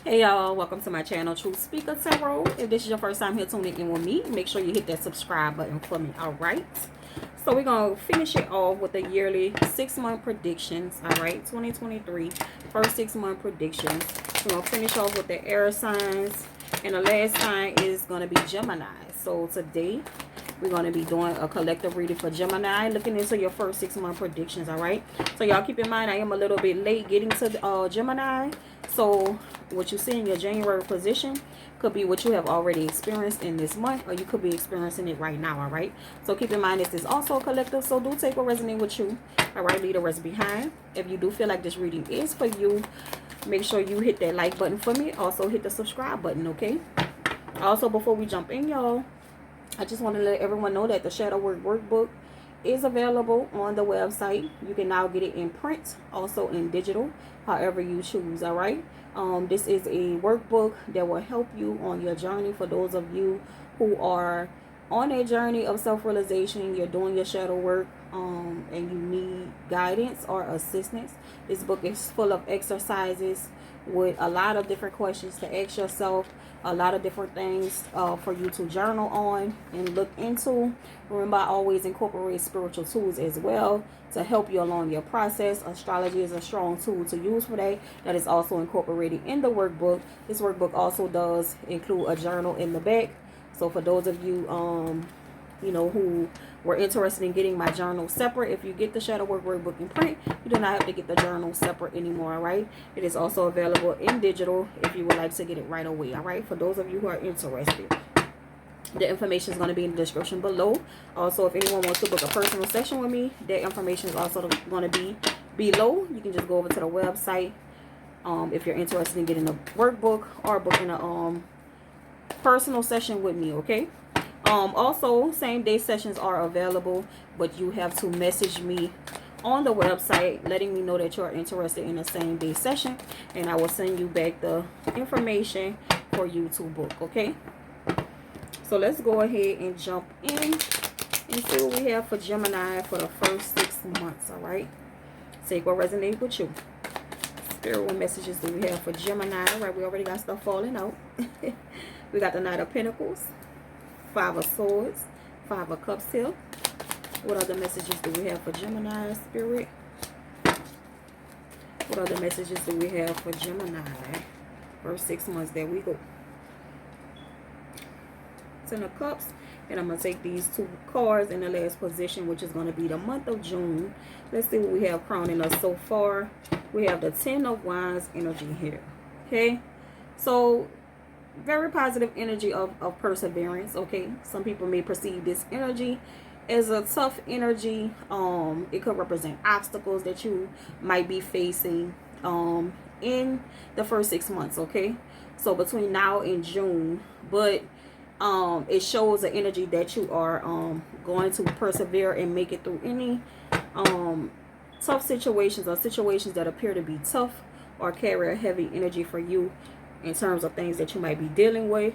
Hey y'all, welcome to my channel, Truth Speaker Tarot. If this is your first time here tuning in with me, make sure you hit that subscribe button for me. All right, so we're gonna finish it off with the yearly 6-month predictions. All right, 2023 first 6-month predictions. We're gonna finish off with the air signs, and the last sign is gonna be Gemini. So today we're going to be doing a collective reading for Gemini, looking into your first 6-month predictions. All right, so y'all keep in mind I am a little bit late getting to Gemini, so what you see in your January position could be what you have already experienced in this month, or you could be experiencing it right now. All right, so keep in mind this is also a collective, so do take what resonates with you. All right, leave the rest behind. If you do feel like this reading is for you, make sure you hit that like button for me. Also hit the subscribe button. Okay, also before we jump in, y'all, I just want to let everyone know that the Shadow Work Workbook is available on the website. You can now get it in print, also in digital, however you choose. All right, this is a workbook that will help you on your journey. For those of you who are on a journey of self-realization, you're doing your shadow work, and you need guidance or assistance, this book is full of exercises with a lot of different questions to ask yourself, a lot of different things for you to journal on and look into. Remember, I always incorporate spiritual tools as well to help you along your process. Astrology is a strong tool to use for that. That is also incorporated in the workbook. This workbook also does include a journal in the back. So for those of you who were interested in getting my journal separate, if you get the Shadow Work Workbook in print, you do not have to get the journal separate anymore. All right, it is also available in digital if you would like to get it right away. All right, for those of you who are interested, the information is going to be in the description below. Also, if anyone wants to book a personal session with me, that information is also going to be below. You can just go over to the website if you're interested in getting a workbook or booking a personal session with me. Okay, also same day sessions are available, but you have to message me on the website letting me know that you're interested in a same day session, and I will send you back the information for you to book. Okay, so let's go ahead and jump in and see what we have for Gemini for the first 6 months. All right, take what resonates with you. Spirit, what messages do we have for Gemini? All right, we already got stuff falling out. We got the Knight of Pentacles, 5 of Swords, 5 of Cups here. What other messages do we have for Gemini, Spirit? What other messages do we have for Gemini? First 6 months, there we go. 10 of Cups. And I'm going to take these 2 cards in the last position, which is going to be the month of June. Let's see what we have crowning us so far. We have the 10 of Wands energy here. Okay, so very positive energy of perseverance. Okay, some people may perceive this energy as a tough energy. It could represent obstacles that you might be facing in the first 6 months. Okay, so between now and June, but it shows the energy that you are going to persevere and make it through any tough situations, or situations that appear to be tough or carry a heavy energy for you in terms of things that you might be dealing with.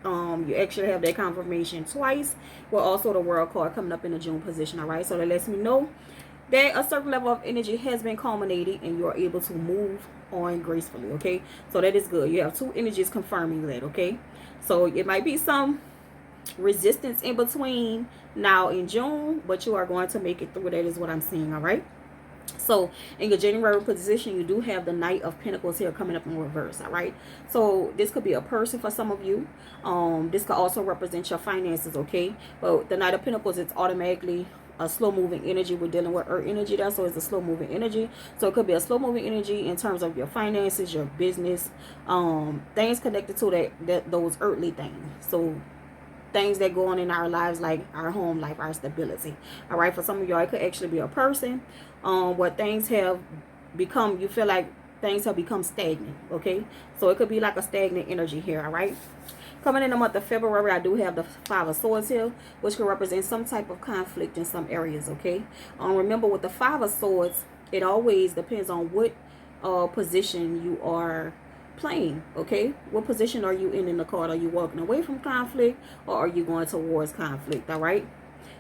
You actually have that confirmation twice, with also the World card coming up in the June position. All right, so that lets me know that a certain level of energy has been culminated and you're able to move on gracefully. Okay, so that is good. You have 2 energies confirming that. Okay, so it might be some resistance in between now and June, but you are going to make it through. That is what I'm seeing. All right, so in your January position, you do have the Knight of Pentacles here coming up in reverse. All right, so this could be a person for some of you. This could also represent your finances. Okay, but the Knight of Pentacles, it's automatically a slow moving energy. We're dealing with earth energy there, so it's a slow moving energy. So it could be a slow moving energy in terms of your finances, your business, things connected to those earthly things. So things that go on in our lives, like our home life, our stability. All right, for some of y'all, it could actually be a person where things have become, you feel like things have become stagnant. Okay, so it could be like a stagnant energy here. All right, coming in the month of February, I do have the 5 of Swords here, which could represent some type of conflict in some areas. Okay, remember with the 5 of Swords, it always depends on what position you are playing. Okay, what position are you in the card? Are you walking away from conflict, or are you going towards conflict? All right,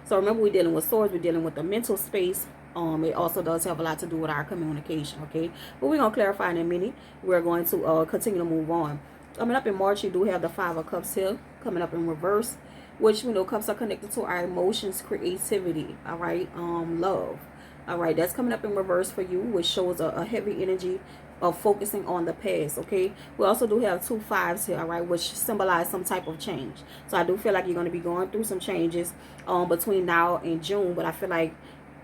so remember, we're dealing with swords. We're dealing with the mental space It also does have a lot to do with our communication, okay? But we're going to clarify in a minute. We're going to continue to move on. Coming up in March, you do have the Five of Cups here, coming up in reverse, which we know cups are connected to our emotions, creativity, all right? Love. All right, that's coming up in reverse for you, which shows a heavy energy of focusing on the past, okay? We also do have 2 5s here, all right, which symbolize some type of change. So I do feel like you're going to be going through some changes between now and June, but I feel like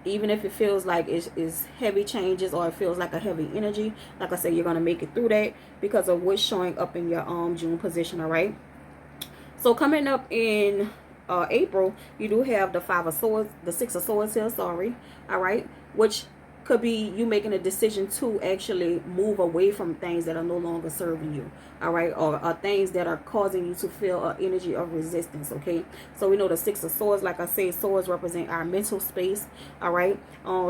even if it feels like it's heavy changes or it feels like a heavy energy, like I said, you're going to make it through that because of what's showing up in your June position, all right? So coming up in April, you do have the Five of Swords, the Six of Swords here, sorry, all right, which could be you making a decision to actually move away from things that are no longer serving you, all right, or things that are causing you to feel an energy of resistance, okay? So we know the Six of Swords, like I say, swords represent our mental space, all right?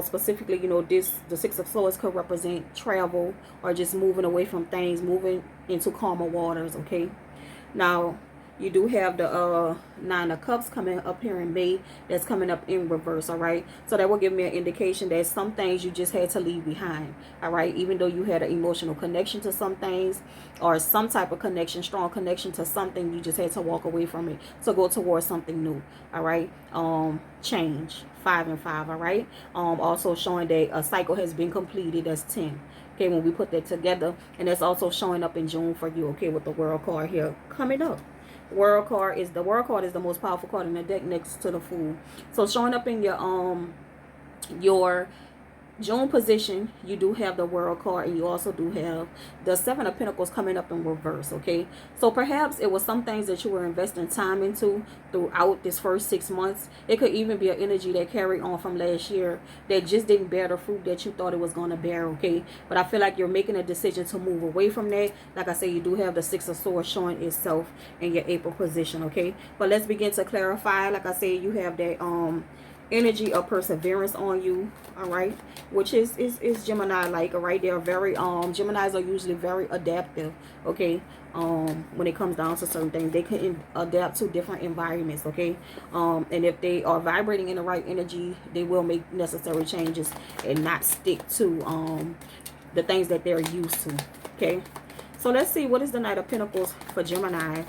Specifically, you know, the Six of Swords could represent travel or just moving away from things, moving into calmer waters, okay? Now, you do have the Nine of Cups coming up here in May. That's coming up in reverse, all right? So that will give me an indication that some things you just had to leave behind, all right? Even though you had an emotional connection to some things or some type of connection, strong connection to something, you just had to walk away from it to go towards something new, all right? Change, 5 and 5, all right? Also showing that a cycle has been completed. That's 10. Okay, when we put that together, and that's also showing up in June for you, okay, with the World card here coming up. The World card is the most powerful card in the deck next to the Fool. So showing up in your June position, you do have the World card, and you also do have the Seven of Pentacles coming up in reverse, okay? So perhaps it was some things that you were investing time into throughout this first 6 months. It could even be an energy that carried on from last year that just didn't bear the fruit that you thought it was going to bear, okay? But I feel like you're making a decision to move away from that. Like I say, you do have the Six of Swords showing itself in your April position, okay? But let's begin to clarify. Like I say, you have that energy of perseverance on you, all right, which is Gemini like, all right? They're very Geminis are usually very adaptive, okay? When it comes down to certain things, they can adapt to different environments, okay? And if they are vibrating in the right energy, they will make necessary changes and not stick to the things that they're used to, okay? So let's see, what is the Knight of Pentacles for Gemini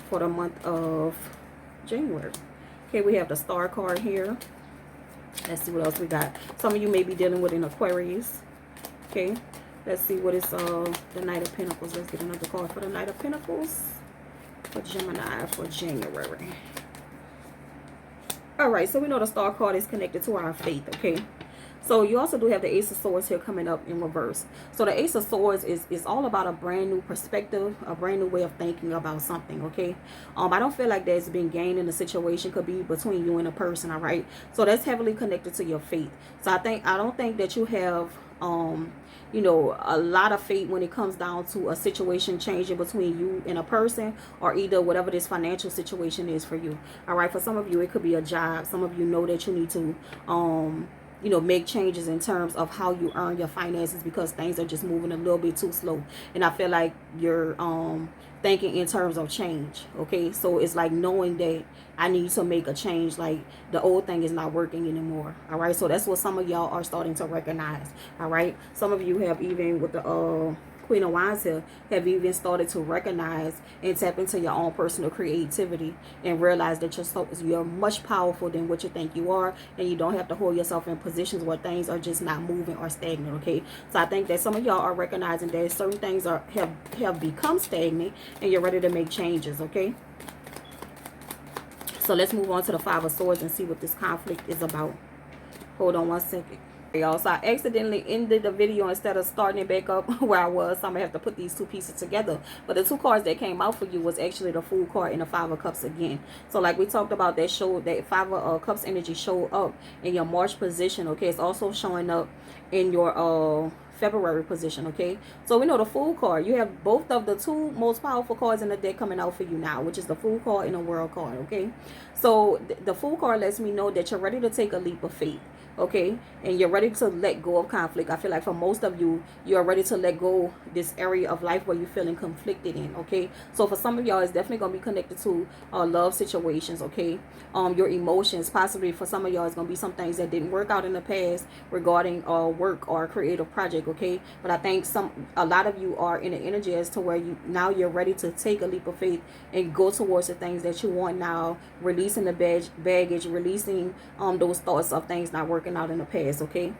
for the month of January? Okay, we have the Star card here. Let's see what else we got. Some of you may be dealing with an Aquarius. Okay, let's see what is the Knight of Pentacles. Let's get another card for the Knight of Pentacles for Gemini for January. All right, so we know the Star card is connected to our faith, okay? So you also do have the Ace of Swords here coming up in reverse. So the Ace of Swords is all about a brand new perspective, a brand new way of thinking about something, okay? I don't feel like there's been gain in the situation. Could be between you and a person, all right? So that's heavily connected to your faith. So I don't think that you have you know, a lot of faith when it comes down to a situation changing between you and a person, or either whatever this financial situation is for you, all right? For some of you, it could be a job. Some of you know that you need to you know, make changes in terms of how you earn your finances because things are just moving a little bit too slow. And I feel like you're thinking in terms of change, okay? So it's like knowing that I need to make a change, like the old thing is not working anymore, all right? So that's what some of y'all are starting to recognize, all right? Some of you have, even with the Queen of Wands here, have even started to recognize and tap into your own personal creativity and realize that you're much powerful than what you think you are, and you don't have to hold yourself in positions where things are just not moving or stagnant, okay? So I think that some of y'all are recognizing that certain things have become stagnant and you're ready to make changes, okay? So let's move on to the Five of Swords and see what this conflict is about. Hold on one second. Y'all, so I accidentally ended the video instead of starting it back up where I was, so I'm gonna have to put these two pieces together. But the two cards that came out for you was actually the Fool card and the Five of Cups again. So like we talked about, that showed that Five of Cups energy showed up in your March position, okay? It's also showing up in your February position, okay? So we know the Fool card, you have both of the two most powerful cards in the deck coming out for you now, which is the Fool card and the World card, okay? So the Fool card lets me know that you're ready to take a leap of faith, okay? And you're ready to let go of conflict. I feel like for most of you, you're ready to let go this area of life where you're feeling conflicted in, okay? So for some of y'all, it's definitely going to be connected to love situations, okay? Your emotions. Possibly for some of y'all, it's going to be some things that didn't work out in the past regarding work or a creative project, okay? But I think a lot of you are in an energy as to where you're ready to take a leap of faith and go towards the things that you want now, releasing the baggage, releasing those thoughts of things not working out in the past, okay?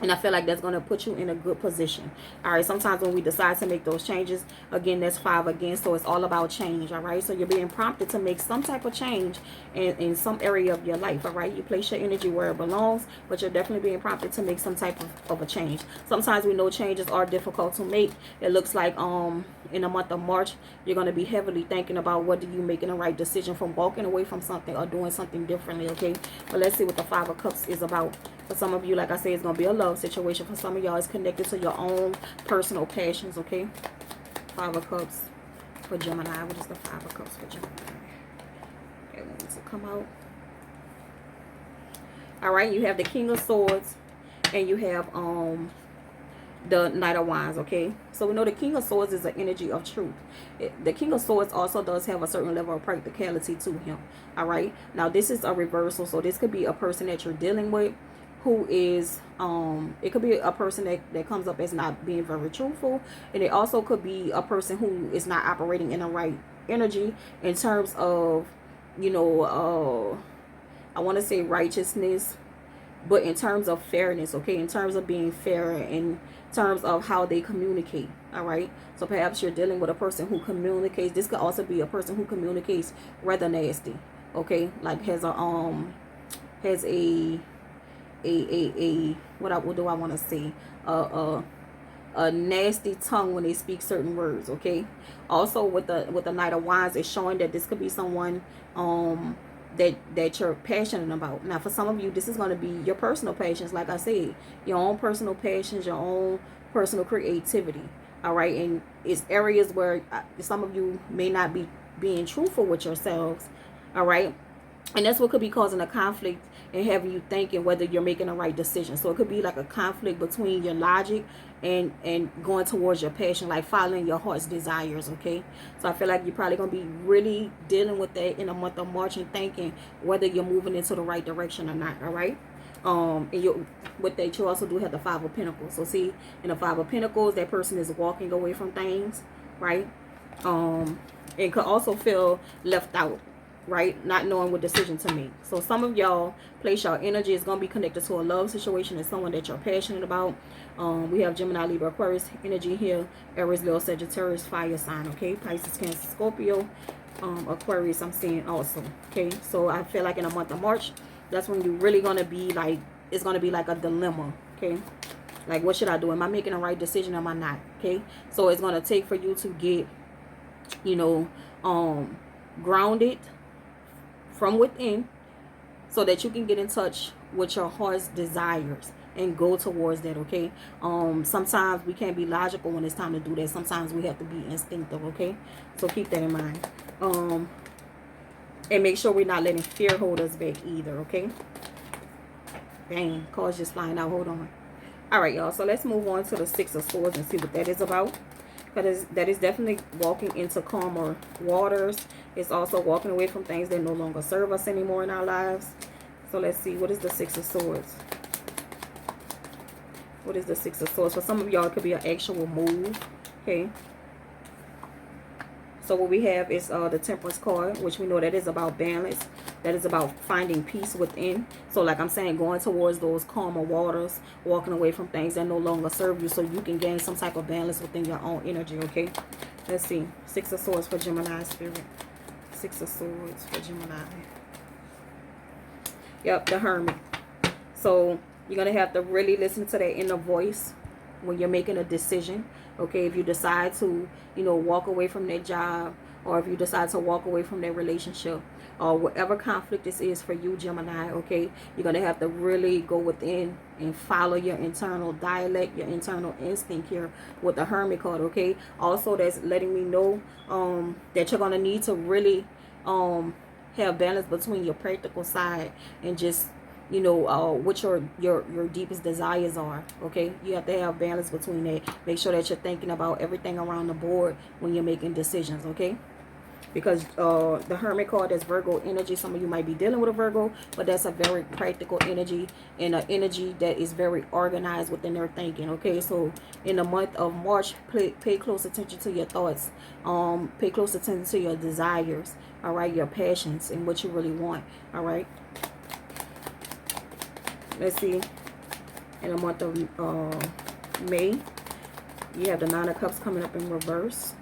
And I feel like that's going to put you in a good position. All right. Sometimes when we decide to make those changes, again, that's 5 again. So it's all about change. All right. So you're being prompted to make some type of change in some area of your life. All right. You place your energy where it belongs, but you're definitely being prompted to make some type of a change. Sometimes we know changes are difficult to make. It looks like in the month of March, you're going to be heavily thinking about whether you're making the right decision from walking away from something or doing something differently. Okay. But let's see what the 5 of Cups is about. For some of you, like I said, it's going to be a love situation. For some of y'all, it's connected to your own personal passions, okay? 5 of Cups for Gemini. What is the 5 of Cups for Gemini? Okay, let me come out. All right, you have the King of Swords and you have the Knight of Wands, okay? So we know the King of Swords is the energy of truth. The King of Swords also does have a certain level of practicality to him, all right? Now, this is a reversal, so this could be a person that you're dealing with who is it could be a person that comes up as not being very truthful, and it also could be a person who is not operating in the right energy in terms of, you know, I want to say righteousness, but in terms of fairness, okay, in terms of being fair, in terms of how they communicate. All right, so perhaps you're dealing with a person who communicates. This could also be a person who communicates rather nasty, okay, like has a what do I want to say, a nasty tongue when they speak certain words, okay? Also with the Knight of Wands, it's showing that this could be someone that you're passionate about. Now for some of you, this is going to be your personal passions, like I said, your own personal passions, your own personal creativity. All right, and it's areas where some of you may not be being truthful with yourselves. All right, and that's what could be causing a conflict and having you thinking whether you're making the right decision. So it could be like a conflict between your logic and going towards your passion, like following your heart's desires, okay? So I feel like you're probably going to be really dealing with that in the month of March and thinking whether you're moving into the right direction or not, all right? And with that, you also do have the 5 of Pentacles. So see, in the 5 of Pentacles, that person is walking away from things, right? It could also feel left out, right? Not knowing what decision to make. So some of y'all place your energy is going to be connected to a love situation and someone that you're passionate about. We have Gemini, Libra, Aquarius energy here. Aries, Leo, Sagittarius, fire sign, okay? Pisces, Cancer, Scorpio, Aquarius I'm seeing also, okay? So I feel like in the month of March, that's when you're really going to be like, it's going to be like a dilemma, okay? Like, what should I do? Am I making the right decision? Am I not? Okay? So it's going to take for you to get, you know, grounded from within so that you can get in touch with your heart's desires and go towards that, okay? Sometimes we can't be logical when it's time to do that. Sometimes we have to be instinctive, okay? So keep that in mind. And make sure we're not letting fear hold us back either, okay? Dang, cards just flying out. Hold on. All right, y'all. So let's move on to the 6 of Swords and see what that is about. Because that is definitely walking into calmer waters. It's also walking away from things that no longer serve us anymore in our lives. So let's see. What is the 6 of Swords? What is the 6 of Swords? For some of y'all, it could be an actual move. Okay. So what we have is the Temperance card, which we know that is about balance. That is about finding peace within. So like I'm saying, going towards those calmer waters, walking away from things that no longer serve you so you can gain some type of balance within your own energy, okay? Let's see. 6 of Swords for Gemini spirit. 6 of Swords for Gemini. Yep, the Hermit. So you're going to have to really listen to that inner voice when you're making a decision, okay? If you decide to, you know, walk away from that job, or if you decide to walk away from that relationship, or whatever conflict this is for you, Gemini, okay? You're going to have to really go within and follow your internal dialect, your internal instinct here with the Hermit card, okay? Also, that's letting me know that you're going to need to really have balance between your practical side and just you know, what your deepest desires are. Okay, you have to have balance between that. Make sure that you're thinking about everything around the board when you're making decisions. Okay, because the Hermit card, that's Virgo energy. Some of you might be dealing with a Virgo, but that's a very practical energy, and an energy that is very organized within their thinking. Okay, so in the month of March, pay close attention to your thoughts. Pay close attention to your desires. All right, your passions and what you really want. All right, let's see. In the month of May, you have the Nine of Cups coming up in reverse.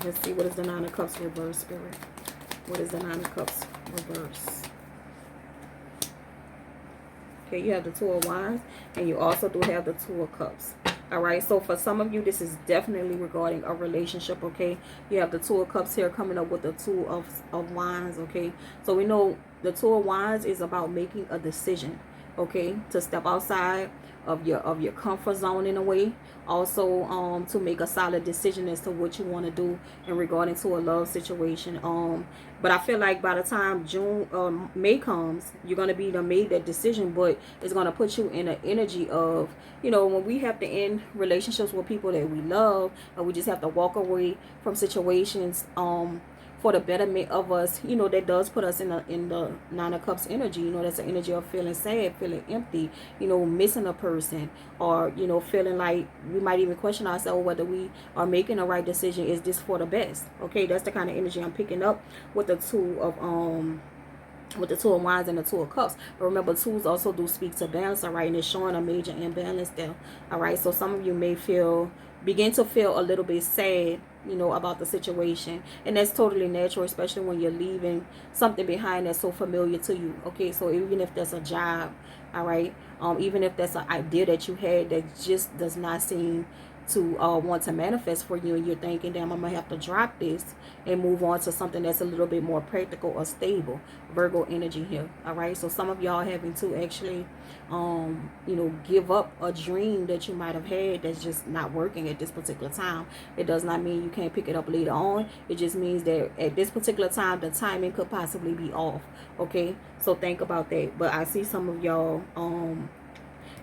Let's see, what is the Nine of Cups reverse, Spirit? What is the Nine of Cups reverse? Okay, you have the Two of Wands, and you also do have the Two of Cups. All right, so for some of you, this is definitely regarding a relationship, okay? You have the Two of Cups here coming up with the Two of Wands, okay? So we know the Two of Wands is about making a decision, okay? To step outside of your comfort zone in a way. Also, to make a solid decision as to what you want to do in regarding to a love situation. But I feel like by the time May comes, you're gonna be done made that decision, but it's gonna put you in an energy of, you know, when we have to end relationships with people that we love, or we just have to walk away from situations for the betterment of us, you know, that does put us in the Nine of Cups energy. You know, that's the energy of feeling sad, feeling empty, you know, missing a person, or, you know, feeling like we might even question ourselves whether we are making the right decision. Is this for the best? Okay, that's the kind of energy I'm picking up with the Two of Wands and the Two of Cups. But remember, twos also do speak to balance, all right? And it's showing a major imbalance there, all right? So some of you may begin to feel a little bit sad, you know, about the situation. And that's totally natural, especially when you're leaving something behind that's so familiar to you, okay? So even if that's a job, all right? Even if that's an idea that you had that just does not seem to want to manifest for you, and you're thinking, damn, I'm gonna have to drop this and move on to something that's a little bit more practical or stable. Virgo energy here, all right? So some of y'all having to actually you know, give up a dream that you might have had that's just not working at this particular time. It does not mean you can't pick it up later on. It just means that at this particular time, the timing could possibly be off, okay? So think about that. But I see some of y'all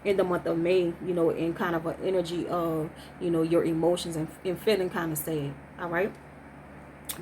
in the month of May, you know, in kind of an energy of, you know, your emotions and feeling kind of sad, all right?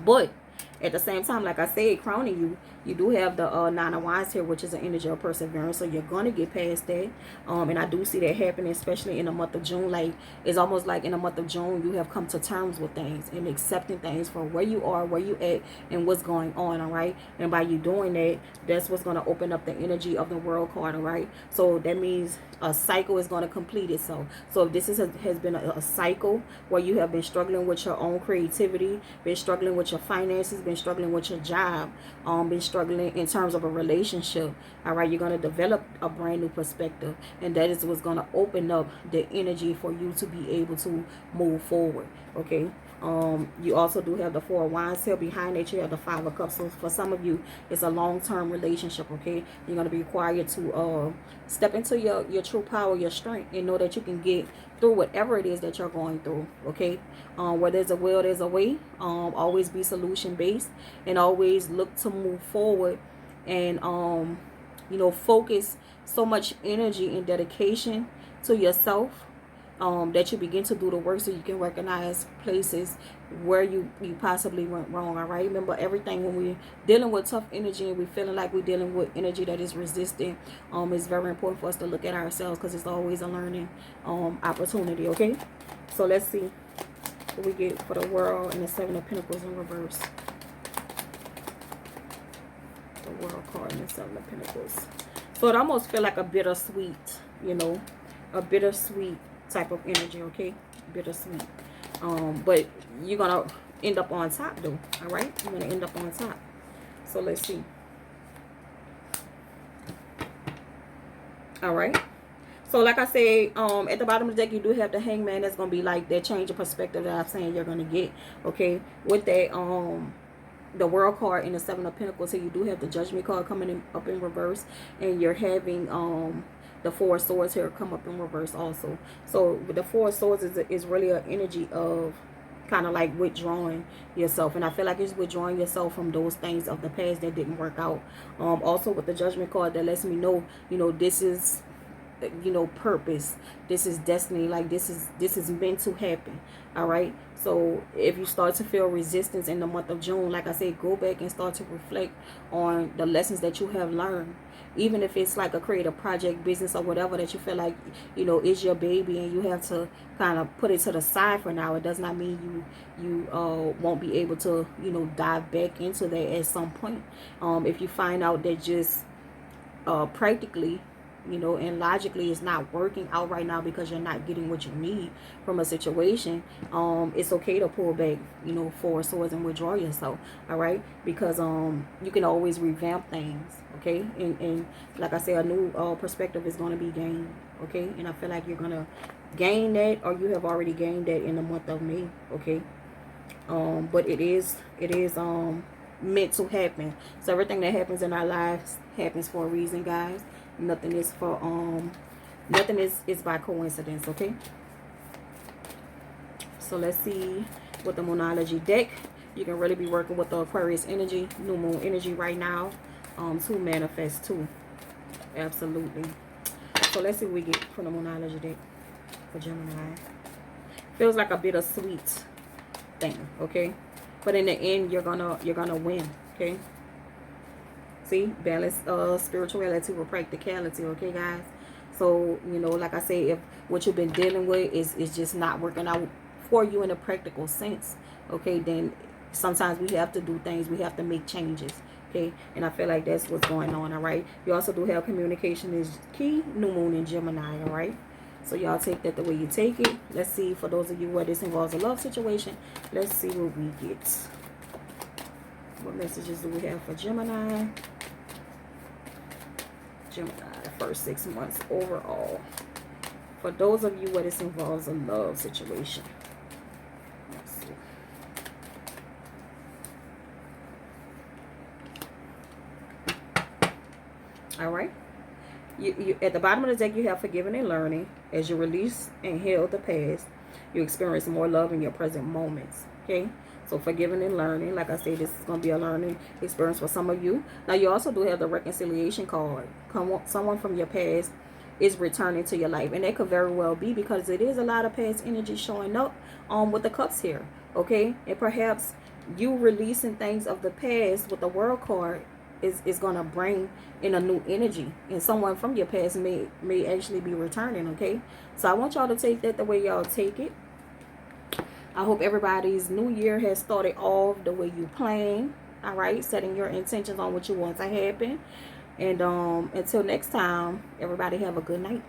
But at the same time, like I said, crowning you, you do have the Nine of Wands here, which is an energy of perseverance. So you're going to get past that. And I do see that happening, especially in the month of June. Like, it's almost like in the month of June, you have come to terms with things and accepting things for where you are, where you at, and what's going on, all right? And by you doing that, that's what's going to open up the energy of the World card, all right? So that means a cycle is going to complete itself. So if this has been a cycle where you have been struggling with your own creativity, been struggling with your finances, been struggling with your job, been struggling in terms of a relationship, all right, you're going to develop a brand new perspective, and that is what's going to open up the energy for you to be able to move forward, okay? You also do have the Four of Wands here. Behind that, you have the Five of Cups. So for some of you, it's a long-term relationship, okay? You're going to be required to step into your true power, your strength, and know that you can get through whatever it is that you're going through, okay? Where there's a will, there's a way. Always be solution-based, and always look to move forward, and you know, focus so much energy and dedication to yourself, that you begin to do the work, so you can recognize places where you possibly went wrong, all right? Remember, everything when we're dealing with tough energy and we're feeling like we're dealing with energy that is resistant, it's very important for us to look at ourselves, because it's always a learning opportunity, okay? So let's see what we get for the World and the Seven of Pentacles in reverse. The World card and the Seven of Pentacles. So it almost feel like a bittersweet, you know, a bittersweet type of energy, okay? Bittersweet. But you're gonna end up on top though, all right? You're gonna end up on top. So let's see. All right, so like I said, at the bottom of the deck, you do have the Hangman. That's gonna be like that change of perspective that I'm saying you're gonna get, okay? With that the World card and the Seven of Pentacles here, you do have the Judgment card coming up in reverse, and you're having the Four of Swords here come up in reverse also. So the Four of Swords is really an energy of kind of like withdrawing yourself, and I feel like it's withdrawing yourself from those things of the past that didn't work out. Also with the Judgment card, that lets me know, this is, purpose, this is destiny, like this is meant to happen. All right, so if you start to feel resistance in the month of June, like I said, go back and start to reflect on the lessons that you have learned. Even if it's like a creative project, business, or whatever that you feel like is your baby, and you have to kind of put it to the side for now, it does not mean you won't be able to dive back into that at some point. If you find out that just practically and logically it's not working out right now because you're not getting what you need from a situation, it's okay to pull back, 4 swords, and withdraw yourself. All right, because you can always revamp things. Okay, and like I say, a new perspective is going to be gained. Okay, and I feel like you're going to gain that, or you have already gained that in the month of May. Okay, but it is meant to happen. So everything that happens in our lives happens for a reason, guys. Nothing is for nothing is by coincidence. Okay, so let's see with the Moonology deck. You can really be working with the Aquarius energy, new moon energy right now, to manifest too. Absolutely. So let's see what we get from the Moonology deck for Gemini. Feels like a bittersweet thing. Okay, but in the end, you're gonna win. Okay. See, balance spirituality with practicality. Okay, guys. So like I say, if what you've been dealing with is just not working out for you in a practical sense, okay, then sometimes we have to do things, we have to make changes. Okay, and I feel like that's what's going on. All right, you also do have communication is key, new moon in Gemini. All right, so y'all take that the way you take it. Let's see, for those of you where this involves a love situation, let's see what we get. What messages do we have for Gemini? Gemini, first 6 months overall. For those of you where this involves a love situation. Let's see. All right. You at the bottom of the deck, you have forgiving and learning. As you release and heal the past, you experience more love in your present moments. Okay. So forgiving and learning, like I said, this is going to be a learning experience for some of you. Now, you also do have the reconciliation card. Someone from your past is returning to your life. And that could very well be because it is a lot of past energy showing up with the cups here. Okay? And perhaps you releasing things of the past with the World card is going to bring in a new energy. And someone from your past may actually be returning. Okay? So I want y'all to take that the way y'all take it. I hope everybody's new year has started off the way you plan. All right, setting your intentions on what you want to happen. And until next time, everybody have a good night.